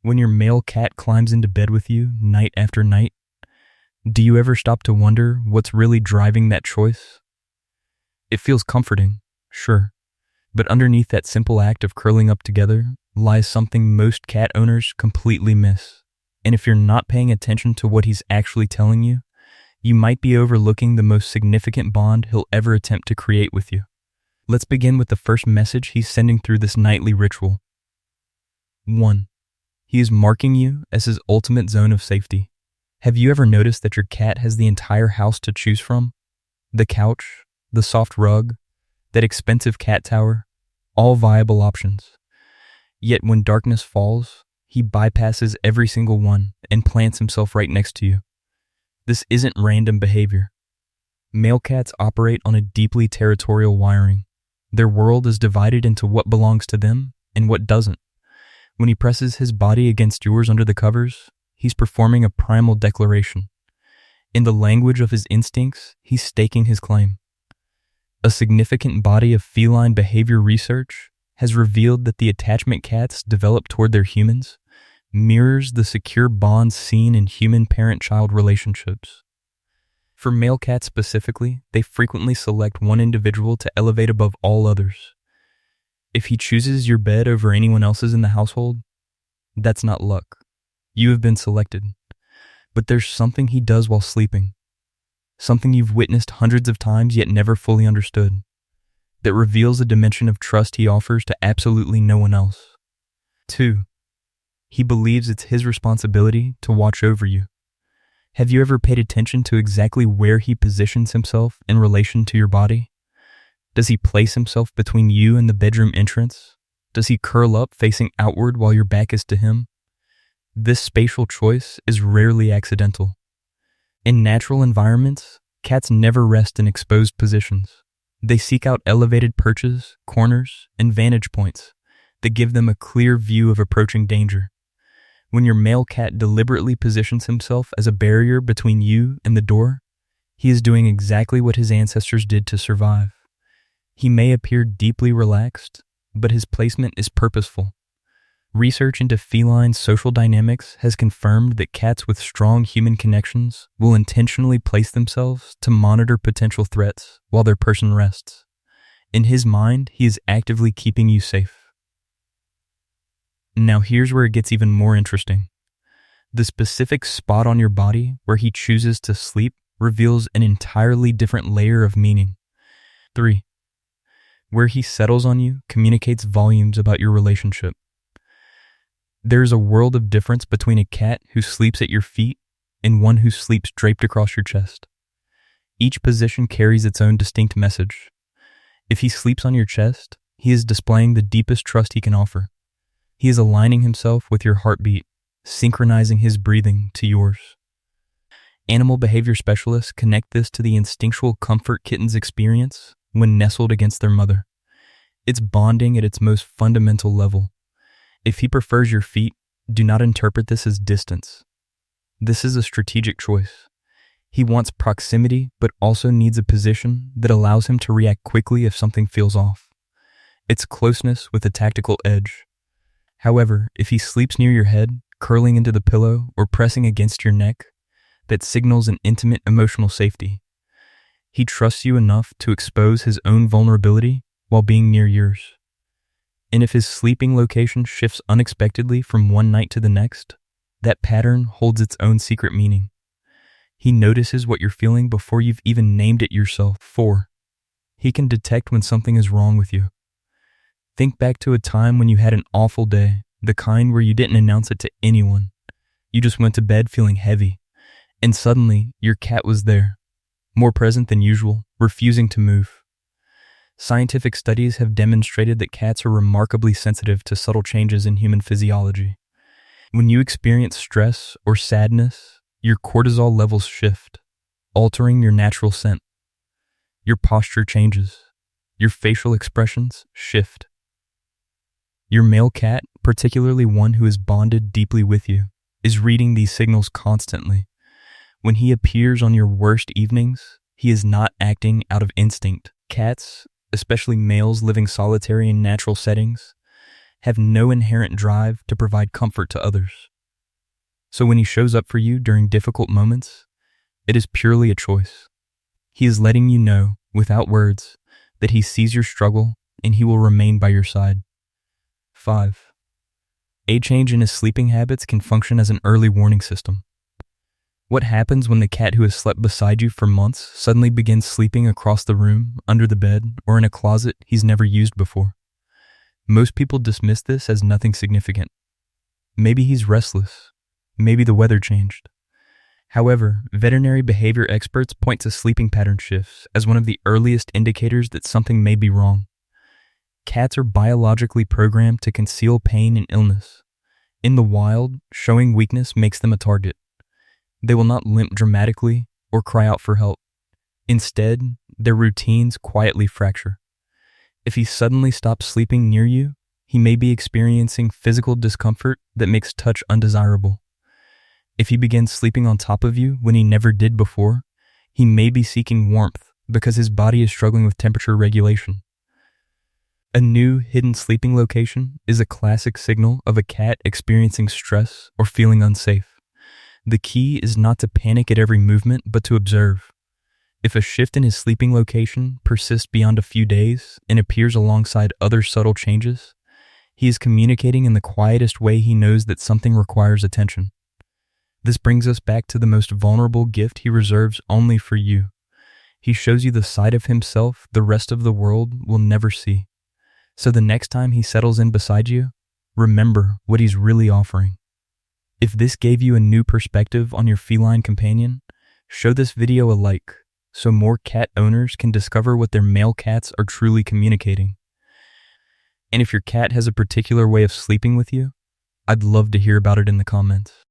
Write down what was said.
When your male cat climbs into bed with you night after night, do you ever stop to wonder what's really driving that choice? It feels comforting, sure, but underneath that simple act of curling up together lies something most cat owners completely miss. And if you're not paying attention to what he's actually telling you, you might be overlooking the most significant bond he'll ever attempt to create with you. Let's begin with the first message he's sending through this nightly ritual. 1. He is marking you as his ultimate zone of safety. Have you ever noticed that your cat has the entire house to choose from? The couch, the soft rug, that expensive cat tower, all viable options. Yet when darkness falls, he bypasses every single one and plants himself right next to you. This isn't random behavior. Male cats operate on a deeply territorial wiring. Their world is divided into what belongs to them and what doesn't. When he presses his body against yours under the covers, he's performing a primal declaration. In the language of his instincts, he's staking his claim. A significant body of feline behavior research has revealed that the attachment cats develop toward their humans mirrors the secure bonds seen in human parent-child relationships. For male cats specifically, they frequently select one individual to elevate above all others. If he chooses your bed over anyone else's in the household, that's not luck. You have been selected. But there's something he does while sleeping, something you've witnessed hundreds of times yet never fully understood, that reveals a dimension of trust he offers to absolutely no one else. 2. He believes it's his responsibility to watch over you. Have you ever paid attention to exactly where he positions himself in relation to your body? Does he place himself between you and the bedroom entrance? Does he curl up facing outward while your back is to him? This spatial choice is rarely accidental. In natural environments, cats never rest in exposed positions. They seek out elevated perches, corners, and vantage points that give them a clear view of approaching danger. When your male cat deliberately positions himself as a barrier between you and the door, he is doing exactly what his ancestors did to survive. He may appear deeply relaxed, but his placement is purposeful. Research into feline social dynamics has confirmed that cats with strong human connections will intentionally place themselves to monitor potential threats while their person rests. In his mind, he is actively keeping you safe. Now here's where it gets even more interesting. The specific spot on your body where he chooses to sleep reveals an entirely different layer of meaning. 3. Where he settles on you communicates volumes about your relationship. There's a world of difference between a cat who sleeps at your feet and one who sleeps draped across your chest. Each position carries its own distinct message. If he sleeps on your chest, he is displaying the deepest trust he can offer. He is aligning himself with your heartbeat, synchronizing his breathing to yours. Animal behavior specialists connect this to the instinctual comfort kittens experience when nestled against their mother. It's bonding at its most fundamental level. If he prefers your feet, do not interpret this as distance. This is a strategic choice. He wants proximity, but also needs a position that allows him to react quickly if something feels off. It's closeness with a tactical edge. However, if he sleeps near your head, curling into the pillow, or pressing against your neck, that signals an intimate emotional safety. He trusts you enough to expose his own vulnerability while being near yours. And if his sleeping location shifts unexpectedly from one night to the next, that pattern holds its own secret meaning. He notices what you're feeling before you've even named it yourself. 4. He can detect when something is wrong with you. Think back to a time when you had an awful day, the kind where you didn't announce it to anyone. You just went to bed feeling heavy, and suddenly your cat was there, more present than usual, refusing to move. Scientific studies have demonstrated that cats are remarkably sensitive to subtle changes in human physiology. When you experience stress or sadness, your cortisol levels shift, altering your natural scent. Your posture changes. Your facial expressions shift. Your male cat, particularly one who is bonded deeply with you, is reading these signals constantly. When he appears on your worst evenings, he is not acting out of instinct. Cats, especially males living solitary in natural settings, have no inherent drive to provide comfort to others. So when he shows up for you during difficult moments, it is purely a choice. He is letting you know, without words, that he sees your struggle and he will remain by your side. 5. A change in his sleeping habits can function as an early warning system. What happens when the cat who has slept beside you for months suddenly begins sleeping across the room, under the bed, or in a closet he's never used before? Most people dismiss this as nothing significant. Maybe he's restless. Maybe the weather changed. However, veterinary behavior experts point to sleeping pattern shifts as one of the earliest indicators that something may be wrong. Cats are biologically programmed to conceal pain and illness. In the wild, showing weakness makes them a target. They will not limp dramatically or cry out for help. Instead, their routines quietly fracture. If he suddenly stops sleeping near you, he may be experiencing physical discomfort that makes touch undesirable. If he begins sleeping on top of you when he never did before, he may be seeking warmth because his body is struggling with temperature regulation. A new hidden sleeping location is a classic signal of a cat experiencing stress or feeling unsafe. The key is not to panic at every movement, but to observe. If a shift in his sleeping location persists beyond a few days and appears alongside other subtle changes, he is communicating in the quietest way he knows that something requires attention. This brings us back to the most vulnerable gift he reserves only for you. He shows you the side of himself the rest of the world will never see. So the next time he settles in beside you, remember what he's really offering. If this gave you a new perspective on your feline companion, show this video a like so more cat owners can discover what their male cats are truly communicating. And if your cat has a particular way of sleeping with you, I'd love to hear about it in the comments.